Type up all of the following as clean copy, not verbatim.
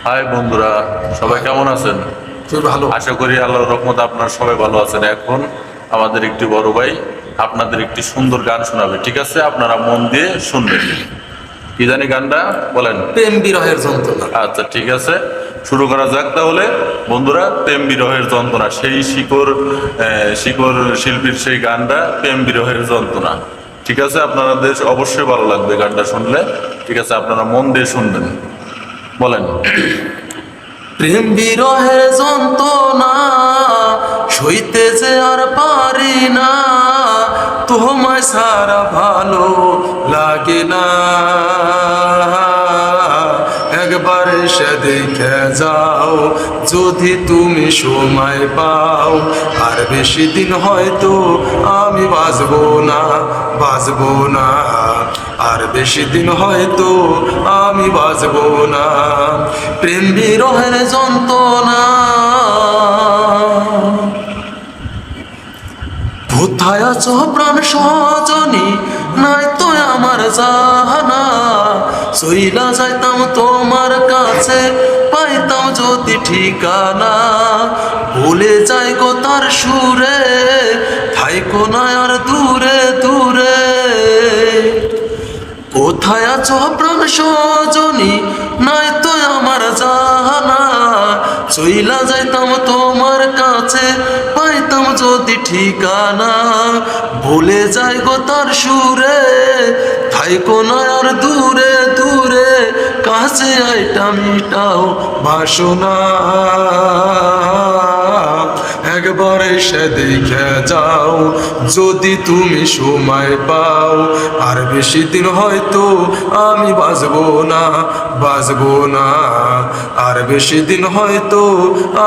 High বন্ধুরা, সবাই কেমন আছেন? খুবই ভালো। আশা করি আল্লাহর রহমতে আপনারা সবাই ভালো আছেন। এখন আমাদের একটি বড় ভাই আপনাদের একটি সুন্দর গান শোনাবে, ঠিক আছে? আপনারা মন দিয়ে শুনবেন। কি জানি গানটা বলেন? প্রেম বিরহের যন্ত্রণা। আচ্ছা, ঠিক আছে, শুরু করা যাক তাহলে। বন্ধুরা, প্রেম বিরহের যন্ত্রণা, সেই শিকড় শিল্পীর সেই গানটা, প্রেম বিরহের যন্ত্রণা। ঠিক আছে, আপনাদের অবশ্যই ভালো লাগবে গানটা শুনলে। ঠিক আছে, আপনারা মন দিয়ে শুনবেন। বলেন। প্রেম বিরহের যন্ত্রণা সইতে যে আর পারি না, তোমায় সারা ভালো লাগে না। একবার এসে দেখে যাও যদি তুমি সময় পাও, আর বেশি দিন হয়তো আমি বাঁচবো না, আর বেশি দিন হয়তো আমি বাঁচবো না। প্রেম বিরহের যন্ত্রণা কোথায় আছো প্রাণ সজনী, নাই তো আমার জানা। চইলা যাইতাম তোমার কাছে, পাইতাম যদি ঠিকানা। ভুলে যাই গো তার সুরে, থাইকো না আর দূরে দূরে। কোথায় আছো প্রাণ সজনী, নাই তো আমার জানা। চইলা যাইতাম তোমার কাছে, পাইতাম যদি ঠিকানা। ভুলে যাই গো তার সুরে, থাইকো না আর দূরে দূরে। কাছে আইটা মিটাও বাসনা, একবার এসে দেখে যাও যদি তুমি সময় পাও। আর বেশি দিন হয়তো আমি বাঁচবো না, আর বেশি দিন হয়তো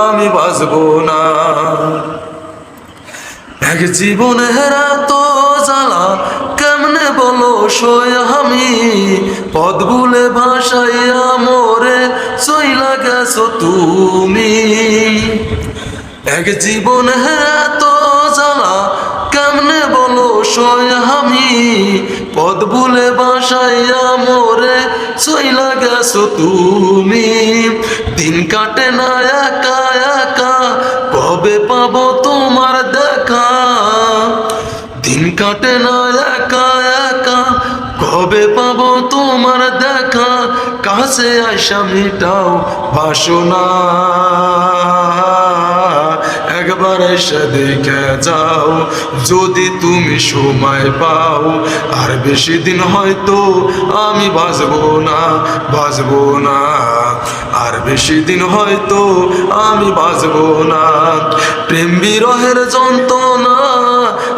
আমি বাঁচবো না। এক জীবনে হেরা তো জ্বালা, কেমনে বলো সই আমি। পদ ভুলে ভাসাইয়া মোরে চইলা গেছো তুমি। এক জীবনে হেরা তো জ্বালা, কেমনে বলো সই আমি। পদ ভুলে ভাসাইয়া মোরে চইলা গেছো তুমি। দিন কাটে না একা একা, কবে পাবো তোমার দেখা। দিন কাটে না একা একা, কবে পাবো তোমার দেখা। কাছে আইসা মিটাও বাসনা, একবার এসে দেখে যাও যদি তুমি সময় পাও। আর বেশি দিন হয়তো আমি বাঁচবো না, আর বেশি দিন হয়তো আমি বাঁচবো না। প্রেম বিরহের যন্ত্রণা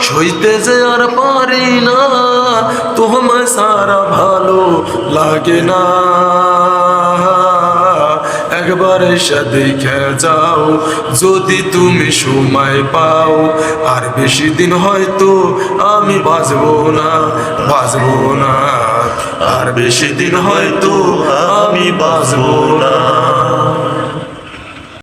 সইতে যে আর পারি না, তোমায় সারা ভালো লাগে না। একবার এসে দেখে যাও যদি তুমি সময় পাও। আর বেশি দিন হয়তো আমি বাঁচবো না, আর বেশি দিন হয়তো আমি বাঁচবো না।